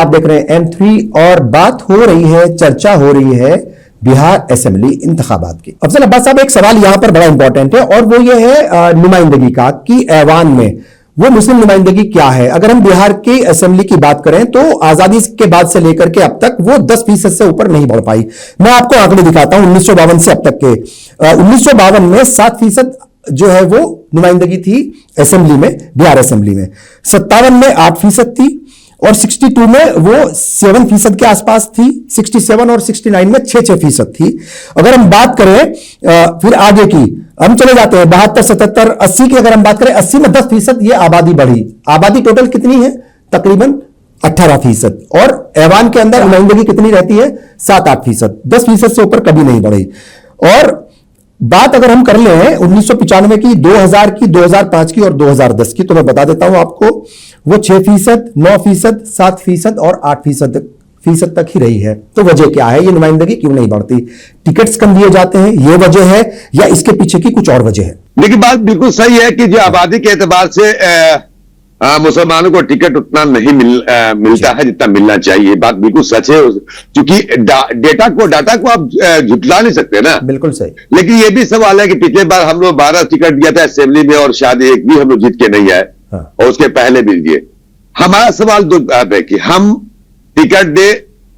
आप देख रहे हैं M3 और बात हो रही है, चर्चा हो रही है बिहार असेंबली इंतखाबात की। अफजल अब्बास साहब, एक सवाल यहां पर बड़ा इंपॉर्टेंट है और वो ये है नुमाइंदगी का कि ऐवान में वो मुस्लिम नुमाइंदगी क्या है। अगर हम बिहार की असेंबली की बात करें तो आजादी के बाद से लेकर के अब तक वो 10% से ऊपर नहीं बढ़ पाई। मैं आपको आंकड़े दिखाता हूं 1952 से अब तक के। 1952 में 7% जो है वो नुमाइंदगी थी असेंबली में, बिहार असेंबली में। 57 में 8% थी और 62 में वो 7% के आसपास थी। 67 और 69 में 6% थी। अगर हम बात करें फिर आगे की, हम चले जाते हैं 72, 77, 80 की अगर हम बात करें, 80 में 10% ये आबादी बढ़ी। आबादी टोटल कितनी है? तकरीबन 18%। और ऐवान के अंदर नुमाइंदगी कितनी रहती है? 7-8%। 10% से ऊपर कभी नहीं बढ़ी। और बात अगर हम कर लें 1995 की, 2000 की, 2005 की और 2010 की, तो मैं बता देता हूं आपको, वो 6%, 9%, 7% और 8% तक ही रही है। तो वजह क्या है? ये नुमाइंदगी क्यों नहीं बढ़ती? टिकट्स कम दिए जाते हैं, ये वजह है या इसके पीछे की कुछ और वजह है? लेकिन बात बिल्कुल सही है कि जो आबादी के एतबार से मुसलमानों को टिकट उतना नहीं मिलता है जितना मिलना चाहिए। बात बिल्कुल सच है, क्योंकि डाटा को आप झुटला नहीं सकते ना। बिल्कुल सही। लेकिन ये भी सवाल है कि पिछले बार हम लोग 12 टिकट दिया था असेंबली में और शायद एक भी हम लोग जीत के नहीं आए। हाँ। और उसके पहले भी दिए। हमारा सवाल दो बात है कि हम टिकट दे,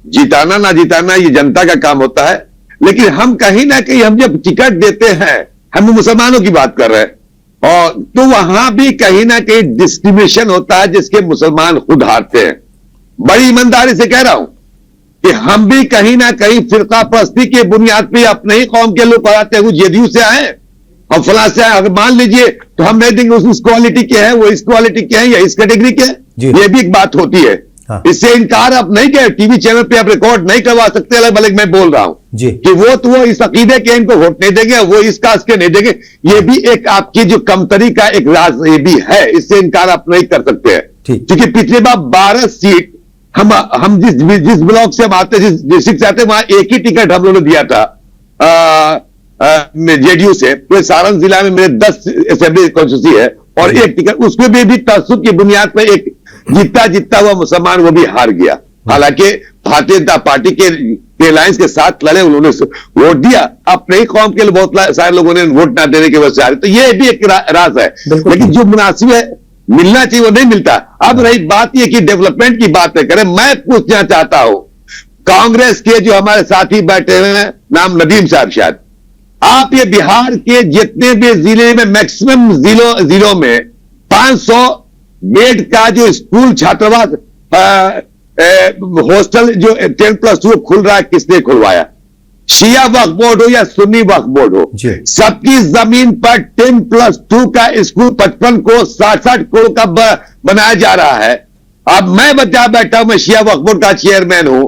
जिताना ना जिताना ये जनता का काम होता है, लेकिन हम कहीं ना कहीं हम जब टिकट देते हैं, हम मुसलमानों की बात कर रहे हैं, और तो वहां भी कहीं ना कहीं डिस्क्रिमिनेशन होता है जिसके मुसलमान खुद हारते हैं। बड़ी ईमानदारी से कह रहा हूं कि हम भी कहीं ना कहीं फिरका परस्ती के बुनियाद पे अपने ही कौम के लोग पढ़ाते हैं। जेडीयू से आए और फलां से आए, अगर मान लीजिए तो हम नहीं देंगे उस क्वालिटी के हैं, वो इस क्वालिटी के हैं या इस कैटेगरी के हैं, ये भी एक बात होती है। हाँ। इससे इनकार आप नहीं कह, टीवी चैनल पे आप रिकॉर्ड नहीं करवा सकते। अलग अलग मैं बोल रहा हूं कि वो इस अकीदे के इनको वोट नहीं देंगे, वो इस कास्ट के नहीं देंगे। ये भी एक आपकी जो कमतरी का एक राज ये भी है, इससे इनकार आप नहीं कर सकते हैं। क्योंकि पिछले बार 12 सीट हम जिस ब्लॉक से हम आते, जिस डिस्ट्रिक्ट से आते, वहां एक ही टिकट हम लोगों ने दिया था जेडीयू से। पूरे सारण जिला में मेरे 10 असेंबली कॉन्स्टिट्यूंसी है और एक टिकट, उसमें भी तअस्सुब की बुनियाद पर एक जीतता हुआ मुसलमान वो भी हार गया। हालांकि भारतीय जनता पार्टी के अलायंस के साथ लड़े, उन्होंने वोट दिया। अपने ही कौम के लिए बहुत सारे लोगों ने वोट ना देने की वजह से हारे। तो ये भी एक राज है, लेकिन जो मुनासिब है मिलना चाहिए वो नहीं मिलता। अब रही बात ये कि डेवलपमेंट की बात करें, मैं पूछना चाहता हूं कांग्रेस के जो हमारे साथी बैठे हुए हैं, नाम नदीम साहब शायद, आप ये बिहार के जितने भी जिले में मैक्सिमम जिलों में 500 बेड का जो स्कूल छात्रावास हॉस्टल जो 10+2 खुल रहा है, किसने खुलवाया? शिया वक्फ बोर्ड हो या सुन्नी वक्फ बोर्ड हो, सबकी जमीन पर 10+2 का स्कूल 55 को 60 करोड़ का बनाया जा रहा है। अब मैं बता बैठा हूं, मैं शिया वक्फ बोर्ड का चेयरमैन हूं।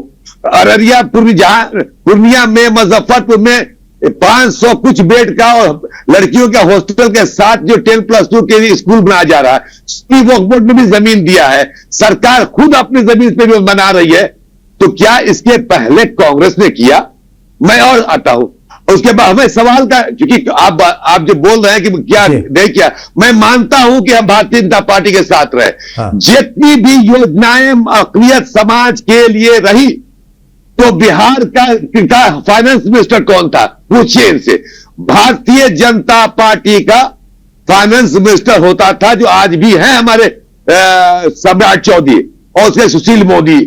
अररिया पूर्णिया में, मुजफ्फरपुर में 500 कुछ बेड का और लड़कियों के हॉस्टल के साथ जो 10+2 के लिए स्कूल बनाया जा रहा है, वक्फ बोर्ड ने भी जमीन दिया है, सरकार खुद अपनी जमीन पे भी बना रही है। तो क्या इसके पहले कांग्रेस ने किया? मैं और आता हूं उसके बाद हमें सवाल का, क्योंकि आप जो बोल रहे हैं कि क्या नहीं किया, मैं मानता हूं कि हम भारतीय जनता पार्टी के साथ रहे। हाँ। जितनी भी योजनाएं अक़लियत समाज के लिए रही, तो बिहार का फाइनेंस मिनिस्टर कौन था? पूछिए इनसे। भारतीय जनता पार्टी का फाइनेंस मिनिस्टर होता था, जो आज भी है हमारे सम्राट चौधरी और उसके सुशील मोदी।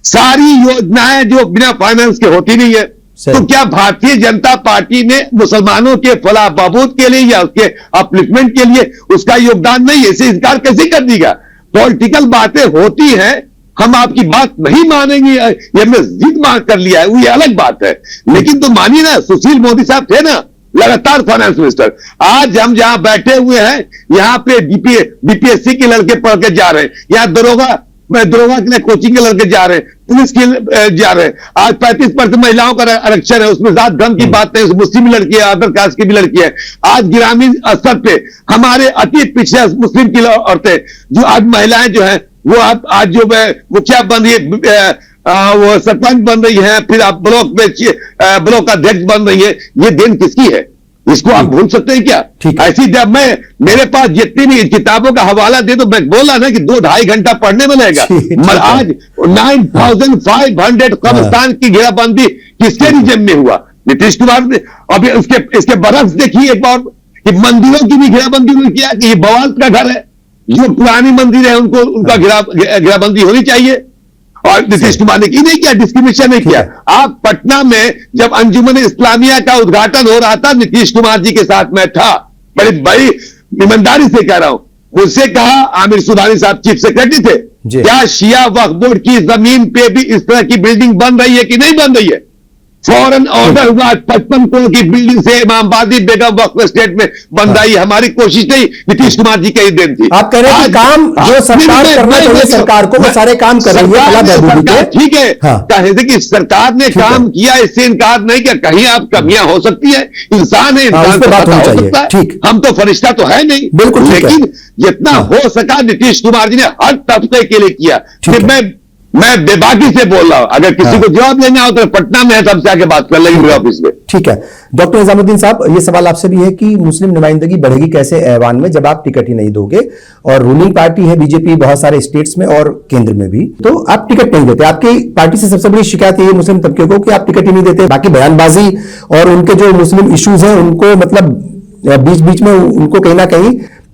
सारी योजनाएं जो बिना फाइनेंस के होती नहीं है। तो क्या भारतीय जनता पार्टी ने मुसलमानों के फलाह बहबूद के लिए या उसके अपलिफ्टमेंट के लिए उसका योगदान नहीं है? इसे इनकार कैसे कर देगा? पॉलिटिकल बातें होती हैं, हम आपकी बात नहीं मानेंगे, ये हमने जिद मांग कर लिया है, वो ये अलग बात है। लेकिन तो मानिए ना, सुशील मोदी साहब थे ना लगातार फाइनेंस मिनिस्टर। आज हम जहां बैठे हुए हैं, यहां पे बीपीएससी के लड़के पढ़ के जा रहे हैं, यहां दरोगा के लिए कोचिंग के लड़के जा रहे हैं, पुलिस के जा रहे हैं। आज 35% महिलाओं का आरक्षण है, उसमें जात धर्म की बात नहीं, मुस्लिम लड़की है, अदर कास्ट की भी लड़की है। आज ग्रामीण स्तर पे हमारे अति पिछड़े मुस्लिम की औरतें, जो आज महिलाएं जो है वो आज जो मुखिया बन रही है, वो सरपंच बन रही है, फिर आप ब्लॉक अध्यक्ष बन रही है। ये दिन किसकी है? इसको आप भूल सकते हैं क्या? ऐसी जब मेरे पास जितनी भी किताबों का हवाला दे, तो मैं बोला ना कि 2-2.5 घंटा पढ़ने में लगेगा। आज 9,500 कब्रिस्तान की घेराबंदी किसके रिजिम में हुआ? नीतीश कुमार ने। अभी इसके बरक्स देखिए एक बार कि मंदिरों की भी घेराबंदी उन्होंने किया कि ये बवाल का घर है, जो पुरानी मंदिर है उनको उनका घेराबंदी होनी चाहिए। और नीतीश कुमार ने की नहीं किया, डिस्क्रिमिनेशन नहीं किया। आप पटना में जब अंजुमन इस्लामिया का उद्घाटन हो रहा था, नीतीश कुमार जी के साथ मैं था, बड़ी ईमानदारी से कह रहा हूं, मुझसे कहा आमिर सुबहानी साहब चीफ सेक्रेटरी थे, क्या शिया वक्फ बोर्ड की जमीन पे भी इस तरह की बिल्डिंग बन रही है कि नहीं बन रही है? फौरन ऑर्डर हुआ 55 करोड़ की बिल्डिंग से इमामबादी बेगम वक्फ स्टेट में बन रही है। हमारी कोशिश नहीं, नीतीश कुमार जी की ही देन थी। आप कह रहे हैं कि काम जो सरकार करना चाहिए सरकार को, वो सारे काम कर रही है। ठीक है, कहते कि सरकार ने काम किया, इससे इनकार नहीं किया। कहीं आप कमियां हो सकती है, इंसान है, इंसान से बात हो सकता है। हम तो फरिश्ता तो है नहीं, बिल्कुल, लेकिन जितना हो सका नीतीश कुमार जी ने हर तबके के लिए किया। मैं बेबाकी से बोल रहा हूं, अगर किसी को जवाब देना हो तो पटना में है, तब से आके बात कर लेंगे मेरे ऑफिस में। ठीक है डॉक्टर निजामुद्दीन साहब, ये सवाल आपसे भी है कि मुस्लिम नुमाइंदगी बढ़ेगी कैसे ऐवान में जब आप टिकट ही नहीं दोगे, और रूलिंग पार्टी है बीजेपी बहुत सारे स्टेट्स में और केंद्र में भी, तो आप टिकट नहीं देते। आपकी पार्टी से सबसे बड़ी शिकायत है मुस्लिम तबके को कि आप टिकट ही नहीं देते। बाकी बयानबाजी और उनके जो मुस्लिम इश्यूज हैं उनको मतलब बीच बीच में उनको कहीं ना कहीं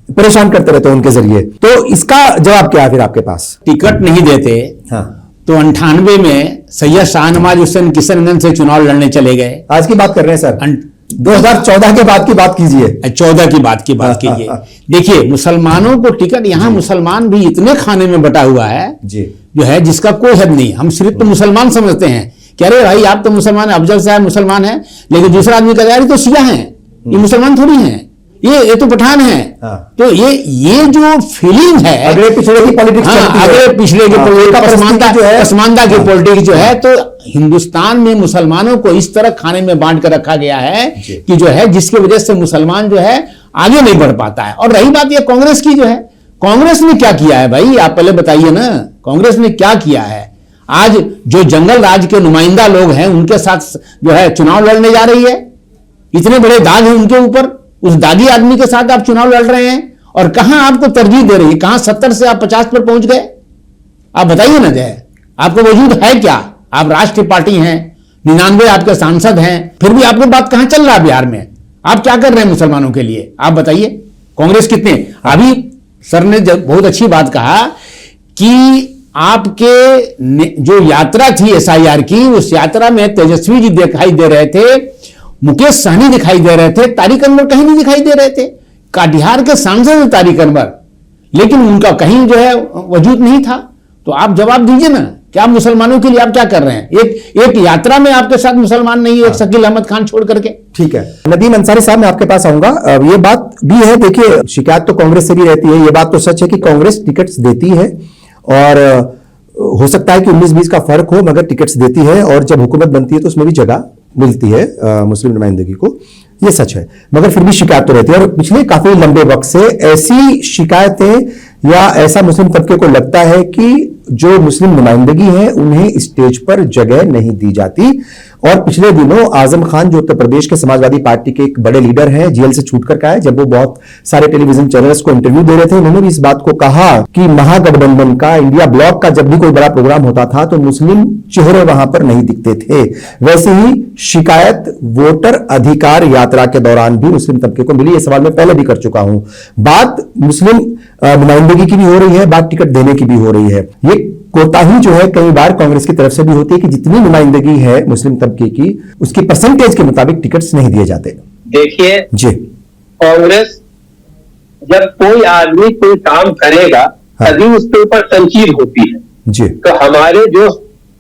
परेशान करते रहते हैं उनके जरिए, तो इसका जवाब क्या है फिर आपके पास? टिकट नहीं देते। हाँ। तो 98 में सैयद शाहनवाज हुसैन किशनगंज से चुनाव लड़ने चले गए। आज की बात कर रहे हैं सर, 2014 के बाद की बात कीजिए। 14 की बात कीजिए। देखिए मुसलमानों को टिकट, यहाँ मुसलमान भी इतने खाने में बटा हुआ है जी, जो है जिसका कोई हद नहीं। हम सिर्फ तो मुसलमान समझते हैं कि अरे भाई आप तो मुसलमान, अफजल साहब मुसलमान है, लेकिन दूसरा आदमी कह रहा है तो शिया है, ये मुसलमान थोड़ी है, ये तो पठान है। तो ये जो फीलिंग है अगले पिछले की पॉलिटिक्स, अगले पिछले की पसमानदा की पॉलिटिक्स जो है, तो हिंदुस्तान में मुसलमानों को इस तरह खाने में बांट कर रखा गया है कि जो है जिसकी वजह से मुसलमान जो है आगे नहीं बढ़ पाता है। और रही बात ये कांग्रेस की, जो है कांग्रेस ने क्या किया है भाई, आप पहले बताइए ना, कांग्रेस ने क्या किया है? आज जो जंगल राज के नुमाइंदा लोग हैं उनके साथ जो है चुनाव लड़ने जा रही है, इतने बड़े दाग हैं उनके ऊपर, उस दागी आदमी के साथ आप चुनाव लड़ रहे हैं, और कहां आपको तरजीह दे रही है? कहां 70 से आप 50 पर पहुंच गए? आप बताइए ना, जय आपको वजूद है क्या? आप राष्ट्रीय पार्टी हैं, 99 आपके सांसद हैं, फिर भी आपको बात कहां चल रहा है बिहार में? आप क्या कर रहे हैं मुसलमानों के लिए? आप बताइए। कांग्रेस कितने, अभी सर ने बहुत अच्छी बात कहा कि आपके जो यात्रा थी SIR की, उस यात्रा में तेजस्वी जी दिखाई दे रहे थे, मुकेश सहनी दिखाई दे रहे थे, तारिक अनवर कहीं नहीं दिखाई दे रहे थे। कटिहार के सांसद हैं तारिक अनवर, लेकिन उनका कहीं जो है वजूद नहीं था। तो आप जवाब दीजिए ना, क्या मुसलमानों के लिए आप क्या कर रहे हैं? एक यात्रा में आपके साथ मुसलमान नहीं है, एक शकील अहमद खान छोड़ करके। ठीक है, नदीम अंसारी साहब मैं आपके पास आऊंगा। ये बात भी है, देखिए शिकायत तो कांग्रेस से भी रहती है, ये बात तो सच है कि कांग्रेस टिकट्स देती है, और हो सकता है कि 19-20 का फर्क हो, मगर टिकट्स देती है, और जब हुकूमत बनती है तो उसमें भी जगह मिलती है मुस्लिम नुमाइंदगी को, ये सच है। मगर फिर भी शिकायत तो रहती है, और पिछले काफी लंबे वक्त से ऐसी शिकायतें या ऐसा मुस्लिम तबके को लगता है कि जो मुस्लिम नुमाइंदगी है उन्हें स्टेज पर जगह नहीं दी जाती। और पिछले दिनों आजम खान जो उत्तर प्रदेश के समाजवादी पार्टी के एक बड़े लीडर हैं, जेल से छूटकर आए, जब वो बहुत सारे टेलीविजन चैनल्स को इंटरव्यू दे रहे थे, उन्होंने भी इस बात को कहा कि महागठबंधन का इंडिया ब्लॉक का जब भी कोई बड़ा प्रोग्राम होता था तो मुस्लिम चेहरे वहां पर नहीं दिखते थे। वैसे ही शिकायत वोटर अधिकार यात्रा के दौरान भी मुस्लिम तबके को मिली। ये सवाल मैं पहले भी कर चुका हूं। बात मुस्लिम नुमाइंदगी की भी हो रही है, बात टिकट देने की भी हो रही है। ये कोताही जो है कई बार कांग्रेस की तरफ से भी होती है कि जितनी नुमाइंदगी है मुस्लिम तबके की, उसकी परसेंटेज के मुताबिक टिकट्स नहीं दिए जाते। देखिए जी, कांग्रेस जब कोई आदमी कोई काम करेगा तभी उसके ऊपर तनकीद होती है जी। तो हमारे जो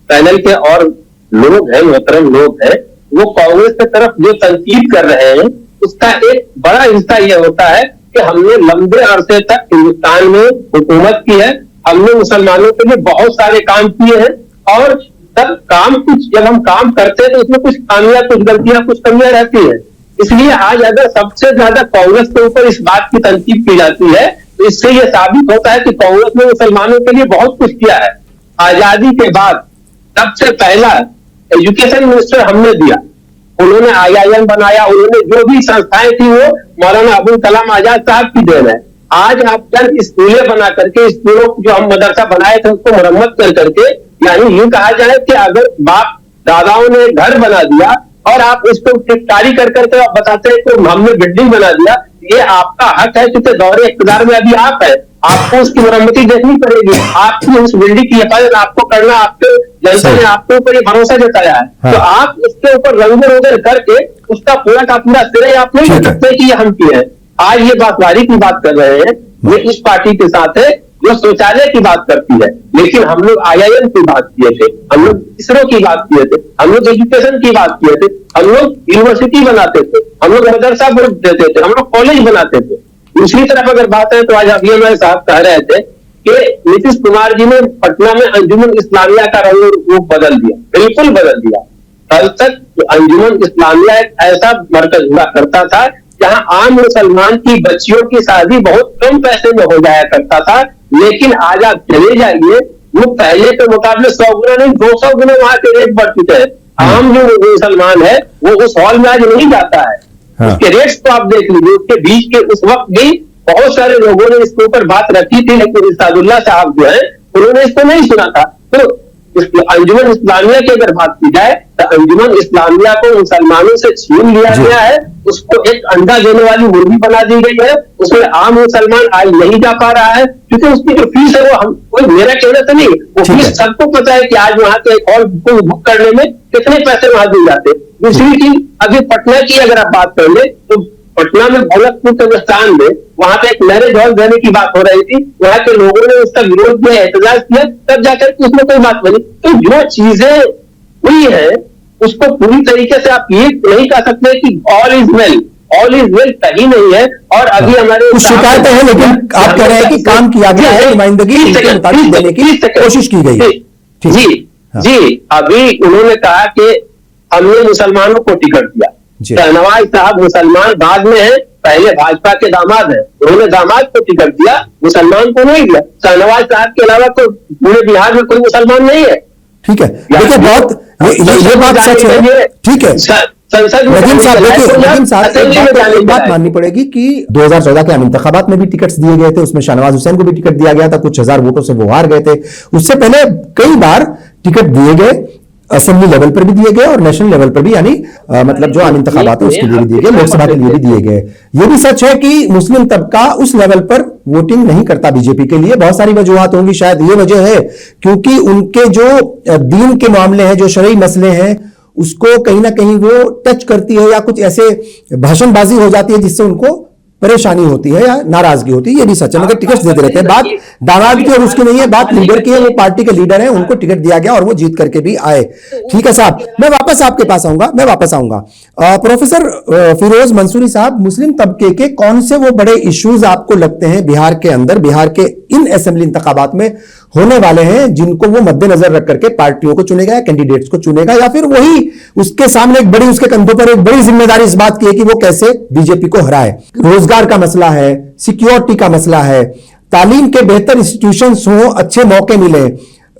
पैनल के और लोग हैं, मोहतरम लोग हैं, वो कांग्रेस की तरफ जो तनकीद कर रहे हैं उसका एक बड़ा हिस्सा यह होता है कि हमने लंबे अरसे तक हिंदुस्तान में हुकूमत की है, हमने मुसलमानों के लिए बहुत सारे काम किए हैं, और तब जब हम काम करते हैं तो उसमें कुछ खामियां, कुछ गलतियां, कुछ कमियां रहती है। इसलिए आज अगर सबसे ज्यादा कांग्रेस के ऊपर इस बात की तनकीद की जाती है तो इससे यह साबित होता है कि कांग्रेस ने मुसलमानों के लिए बहुत कुछ किया है। आजादी के बाद सबसे पहला एजुकेशन मिनिस्टर हमने दिया, उन्होंने IIM बनाया, उन्होंने जो भी संस्थाएं थी वो मौलाना अबुल कलाम आजाद साहब की देन है। आज आप चंद स्कूलें बना करके, स्कूलों जो हम मदरसा बनाए थे उसको मरम्मत कर करके, यानी यूं कहा जाए कि अगर बाप दादाओं ने घर बना दिया और आप उसको गिरफ्तारी कर करके आप बताते हैं कि हमने बिल्डिंग बना दिया, ये आपका हक है क्योंकि दौरे इक़्तिदार में अभी आप है, आपको उसकी मरम्मती देखनी पड़ेगी, आपकी उस बिल्डिंग की हिफाजत आपको करना, आपके जनता ने आपके ऊपर ये भरोसा जताया है। हाँ। तो आप उसके ऊपर रंग करके उसका पूरा का पूरा श्रेय आप नहीं ले सकते कि ये हम किए हैं। आज ये बातवारी की बात कर रहे हैं, ये इस पार्टी के साथ है जो शौचालय की बात करती है, लेकिन हम लोग IIM की बात किए थे, हम लोग इसरो की बात किए थे, हम लोग एजुकेशन की बात किए थे, हम लोग यूनिवर्सिटी बनाते थे, हम लोग मदरसा बोर्ड देते थे, हम लोग कॉलेज बनाते थे। दूसरी तरफ अगर बात है तो आज अभी हमारे साहब कह रहे थे कि नीतीश कुमार जी ने पटना में अंजुमन इस्लामिया का रूप बदल दिया, बिल्कुल बदल दिया। कल तक अंजुमन इस्लामिया एक ऐसा मरकज हुआ करता था जहां आम मुसलमान की बच्चियों की शादी बहुत कम पैसे में हो जाया करता था, लेकिन आज आप चले जाइए, वो पहले के मुकाबले 100 गुना नहीं 200 गुना वहां के रेट बढ़ चुके हैं। आम जो मुसलमान है वो उस हॉल में आज नहीं जाता है। हाँ। उसके रेट्स तो आप देख लीजिए, उसके बीच के उस वक्त भी बहुत सारे लोगों ने इसके ऊपर बात रखी थी, लेकिन इरशादुल्लाह साहब जो है उन्होंने इसको नहीं सुना था। तो अंजुमन इस्लामिया की अगर बात की जाए तो अंजुमन इस्लामिया को मुसलमानों से छीन लिया गया है, उसको एक अंडा देने वाली मुर्गी बना दी गई है, उसमें आम मुसलमान आज नहीं जा पा रहा है क्योंकि उसकी जो फीस है वो हम कोई मेरा कहना तो नहीं, वो फीस सबको पता है कि आज वहां के हॉल को बुक करने में कितने पैसे वहां दिए जाते। दूसरी चीज, अभी पटना की अगर आप बात कर ले तो पटना में भगतपुर के स्थान में वहां पे एक मैरिज हॉल देने की बात हो रही थी, वहां के लोगों ने उसका विरोध किया, एहतजाज किया, तब जाकर उसमें कोई बात बनी। तो जो चीजें हुई है उसको पूरी तरीके से आप ये नहीं कह सकते कि ऑल इज वेल कहीं नहीं है। और अभी हमारे कुछ शिकायतें हैं, लेकिन आप कह रहे हैं कि काम किया गया है, नुमाइंदगी के मुताबिक देने की कोशिश की गई है। जी, अभी उन्होंने कहा कि हमने मुसलमानों को टिकट दिया। शहनवाज साहब मुसलमान बाद में है, पहले भाजपा के दामाद है, उन्होंने दामाद को टिकट दिया, मुसलमान को नहीं दिया। शहनवाज साहब के अलावा तो पूरे बिहार में कोई मुसलमान नहीं है। ठीक है, देखिए बहुत ये बात सच है। ठीक है, नदीम साहब एक बात माननी पड़ेगी कि 2014 के आम इंतखाबात में भी टिकट्स दिए गए थे, उसमें शाहनवाज हुसैन को भी टिकट दिया गया था, कुछ हजार वोटों से वो हार गए थे। उससे पहले कई बार टिकट दिए गए, असेंबली लेवल पर भी दिए गए और नेशनल लेवल पर भी, यानी मतलब जो आम इंतखाबात है उसके लिए भी दिए गए, लोकसभा के लिए भी दिए गए। ये भी सच है कि मुस्लिम तबका उस लेवल पर वोटिंग नहीं करता बीजेपी के लिए। बहुत सारी वजूहात होंगी, शायद ये वजह है क्योंकि उनके जो दीन के मामले हैं, जो शरई मसले हैं, उसको कहीं ना कहीं वो टच करती है या कुछ ऐसे भाषणबाजी हो जाती है जिससे उनको परेशानी होती है या नाराजगी होती है। ये भी सच है, मगर टिकट देते रहते हैं। बात दामाद की और उसकी नहीं है, बात लीडर की है। वो पार्टी के लीडर हैं, उनको टिकट दिया गया और वो जीत करके भी आए। ठीक है साहब, मैं वापस आपके पास आऊंगा। प्रोफेसर फिरोज मंसूरी साहब, मुस्लिम तबके के कौन से वो बड़े इश्यूज आपको लगते हैं बिहार के अंदर, बिहार के इन असेंबली इंतखाबात में होने वाले हैं, जिनको वो मद्देनजर रख करके पार्टियों को चुनेगा या कैंडिडेट्स को चुनेगा, या फिर वही उसके सामने एक बड़ी, उसके कंधों पर एक बड़ी जिम्मेदारी इस बात की है कि वो कैसे बीजेपी को हराए? रोजगार का मसला है, सिक्योरिटी का मसला है, तालीम के बेहतर इंस्टीट्यूशंस हो, अच्छे मौके मिले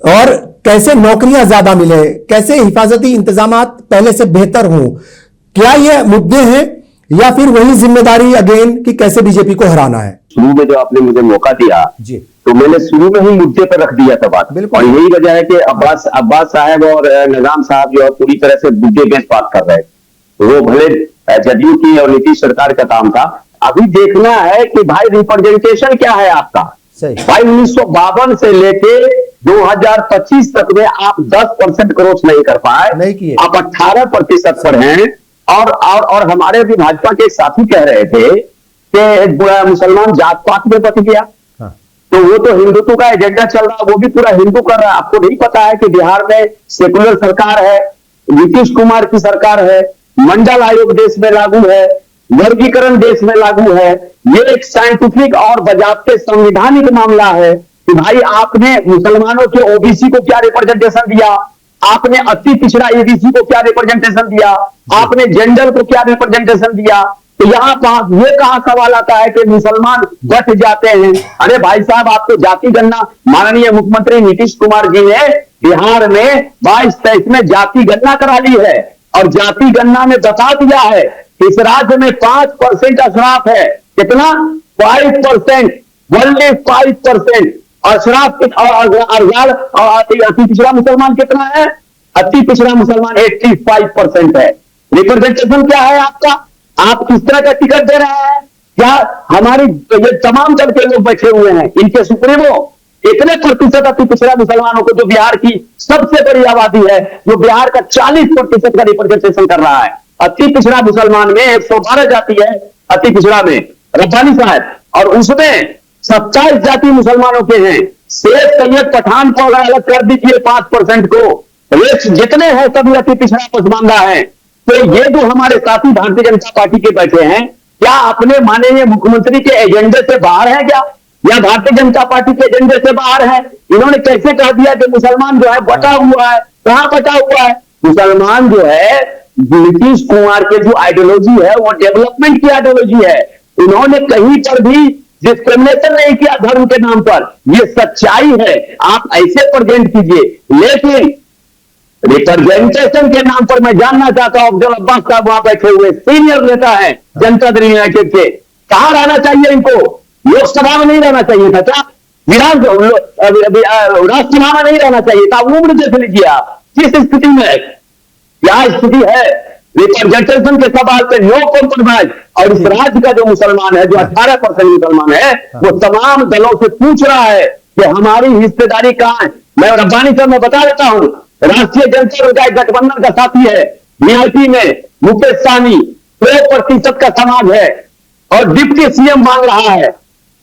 और कैसे नौकरियां ज्यादा मिले, कैसे हिफाजती इंतजामात पहले से बेहतर हो। क्या ये मुद्दे हैं या फिर वही जिम्मेदारी अगेन कि कैसे बीजेपी को हराना है? शुरू में जो आपने मुझे मौका दिया जी, तो मैंने शुरू में ही मुद्दे पर रख दिया था बात। और यही वजह है कि अब्बास साहब और निजाम साहब जो पूरी तरह से मुद्दे बेस्ड बात कर रहे हैं। वो भले जदयू की और नीतीश सरकार का काम था, अभी देखना है कि भाई रिप्रेजेंटेशन क्या है आपका। भाई 1952 से लेके 2025 तक में आप 10% क्रॉस नहीं कर पाए, नहीं किए, आप 18% पर हैं। और हमारे भी भाजपा के साथी कह रहे थे कि मुसलमान जात पात में बच गया। हाँ। तो वो तो हिंदुत्व का एजेंडा चल रहा, वो भी पूरा हिंदू कर रहा है। आपको नहीं पता है कि बिहार में सेकुलर सरकार है, नीतीश कुमार की सरकार है, मंडल आयोग देश में लागू है, वर्गीकरण देश में लागू है। ये एक साइंटिफिक और बजाबते संवैधानिक मामला है कि भाई आपने मुसलमानों के ओबीसी को क्या रिप्रेजेंटेशन दिया, आपने अति पिछड़ा एबीसी को क्या रिप्रेजेंटेशन दिया, आपने जेंडर को क्या रिप्रेजेंटेशन दिया। तो यहाँ ये कहाँ सवाल आता है कि मुसलमान बच जाते हैं? अरे भाई साहब, आपको जाति गणना माननीय मुख्यमंत्री नीतीश कुमार जी ने बिहार में 22-23 में जाति गणना करा ली है और जाति गणना में बता दिया है इस राज्य में 5% अशराफ है। कितना? 5%, ओनली 5% अशराफ। और अति पिछड़ा मुसलमान कितना है? अति पिछड़ा मुसलमान 85% है। रिप्रेजेंटेशन क्या है आपका? आप किस तरह का टिकट दे रहे हैं? क्या हमारी ये तमाम दल के लोग बैठे हुए हैं, इनके सुप्रीमो इतने प्रतिशत अति पिछड़ा मुसलमानों को, जो बिहार की सबसे बड़ी आबादी है, जो बिहार का 40% का रिप्रेजेंटेशन कर रहा है। अति पिछड़ा मुसलमान में 112 जाति है अति पिछड़ा में, रब्बानी साहब, और उसमें 27 जाति मुसलमानों के हैं। शेख सैयद पठान को अगर अलग कर दीजिए 5% को, जितने हैं सभी अति पिछड़ा पसमानदा है। तो ये जो हमारे साथी भारतीय जनता पार्टी के बैठे हैं, क्या अपने माननीय मुख्यमंत्री के एजेंडे से बाहर है क्या, या भारतीय जनता पार्टी के एजेंडे से बाहर है? इन्होंने कैसे कह दिया कि मुसलमान जो है बटा हुआ है? कहां बटा हुआ है? मुसलमान जो है नीतीश कुमार के जो आइडियोलॉजी है वो डेवलपमेंट की आइडियोलॉजी है। उन्होंने कहीं पर भी डिस्क्रिमिनेशन नहीं किया धर्म के नाम पर, ये सच्चाई है। आप ऐसे प्रेजेंट कीजिए, लेकिन रिप्रेजेंटेशन के नाम पर मैं जानना चाहता हूं, अफजल अब्बास साहब वहां बैठे हुए सीनियर नेता है जनता दल यूनाइटेड के, कहां रहना चाहिए इनको? लोकसभा में नहीं रहना चाहिए था क्या? राज्यसभा में नहीं रहना चाहिए था? उम्र देख लीजिए आप किस स्थिति में, क्या स्थिति है? रिप्रेजेंटेशन के सवाल पे नो कॉम्प्रोमाइज। और इस राज्य का जो मुसलमान है, जो 18% मुसलमान है, वो तमाम दलों से पूछ रहा है कि हमारी हिस्सेदारी कहां है। मैं रब्बानी साहब मैं बता देता हूं, राष्ट्रीय जनता गठबंधन का साथी है, बीआईपी में मुकेश सहनी 2% का समाज है और डिप्टी सीएम मांग रहा है।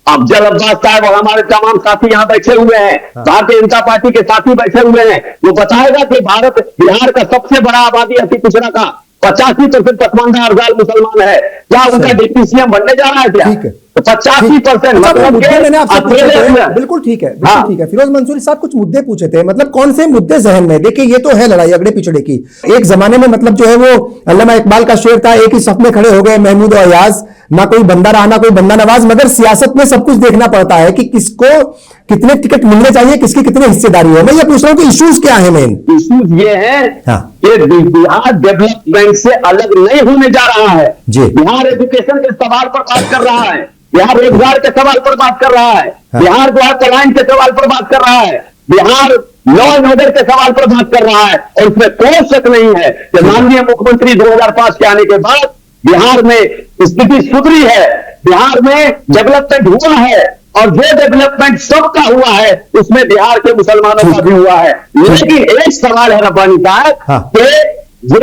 अफजल अब्बास साहब और हमारे तमाम साथी यहां बैठे हुए हैं, भारतीय जनता पार्टी के साथी बैठे हुए हैं, वो बताएगा कि बिहार का सबसे बड़ा आबादी अति पिछड़ा का 85% पसमानदा अफजाल मुसलमान है, क्या उनका डिप्टी सीएम बनने जा रहा है क्या? ठीक है। तो 85% मतलब मैंने आपसे पूछे थे, बिल्कुल ठीक है, बिल्कुल हाँ। ठीक है। फिरोज मंसूरी साहब कुछ मुद्दे पूछे थे, मतलब कौन से मुद्दे जहन में? देखिए ये तो है लड़ाई अगड़े पिछड़े की। एक जमाने में मतलब जो है वो अल्लामा इकबाल का शेर था, एक ही सफ में खड़े हो गए महमूद और अयाज, ना कोई बंदा रहा ना कोई बंदा नवाज। मगर सियासत में सब कुछ देखना पड़ता है कि किसको कितने टिकट मिलने चाहिए, किसकी कितनी हिस्सेदारी है। मैं ये पूछ रहा हूं कि इश्यूज क्या है मेन? इश्यूज ये है हाँ। कि बिहार डेवलपमेंट से अलग नहीं होने जा रहा है जी। बिहार एजुकेशन के सवाल पर बात कर रहा है, बिहार रोजगार के सवाल पर बात कर रहा है, हाँ। बिहार जो है पलायन के सवाल पर बात कर रहा है, बिहार लॉ एंड ऑर्डर के सवाल पर बात कर रहा है। और इसमें कोई शक नहीं है कि माननीय मुख्यमंत्री 2005 के आने के बाद बिहार में स्थिति सुधरी है, बिहार में डेवलपमेंट हुआ है, और जो डेवलपमेंट सबका हुआ है उसमें बिहार के मुसलमानों का भी हुआ है। लेकिन एक सवाल है रब्बानी साहब, हाँ। कि जो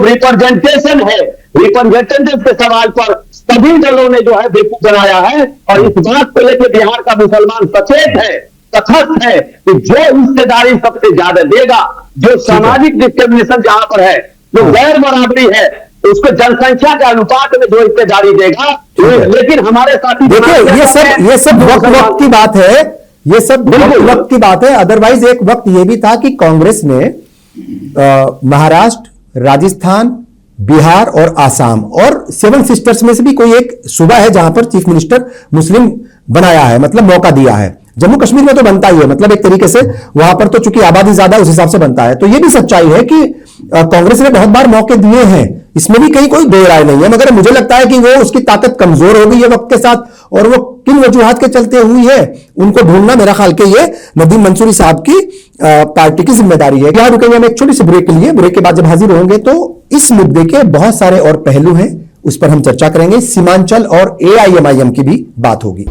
रिप्रेजेंटेशन है, रिप्रेजेंटेशन के सवाल पर सभी दलों ने जो है बेवकूफ बनाया है। और इस बात को लेकर बिहार का मुसलमान सचेत है, तटस्थ है कि जो हिस्सेदारी सबसे ज्यादा देगा, जो सामाजिक डिस्क्रिमिनेशन जहां पर है, जो गैर बराबरी है, उसको जनसंख्या के अनुपात में जो हिस्सेदारी देगा। लेकिन हमारे साथी देखिए ये सब वक्त की बात है, ये सब वक्त की बात है। अदरवाइज एक वक्त ये भी था कि कांग्रेस ने महाराष्ट्र, राजस्थान, बिहार और आसाम और 7 सिस्टर्स में से भी कोई एक सूबा है जहां पर चीफ मिनिस्टर मुस्लिम बनाया है, मतलब मौका दिया है। जम्मू कश्मीर में तो बनता ही है, मतलब एक तरीके से वहां पर तो चूंकि आबादी ज्यादा उस हिसाब से बनता है। तो ये भी सच्चाई है कि कांग्रेस ने बहुत बार मौके दिए हैं, इसमें भी कहीं कोई दो राय नहीं है। मगर मुझे लगता है कि वो उसकी ताकत कमजोर हो गई है वक्त के साथ, और वो किन वजूहात के चलते हुई है उनको ढूंढना मेरा ख्याल के ये नदीम मंसूरी साहब की पार्टी की जिम्मेदारी है। यहां रुकेंगे हम एक छोटी सी ब्रेक के लिए। ब्रेक के बाद जब हाजिर होंगे तो इस मुद्दे के बहुत सारे और पहलू हैं, उस पर हम चर्चा करेंगे। सीमांचल और AIMIM की भी बात होगी।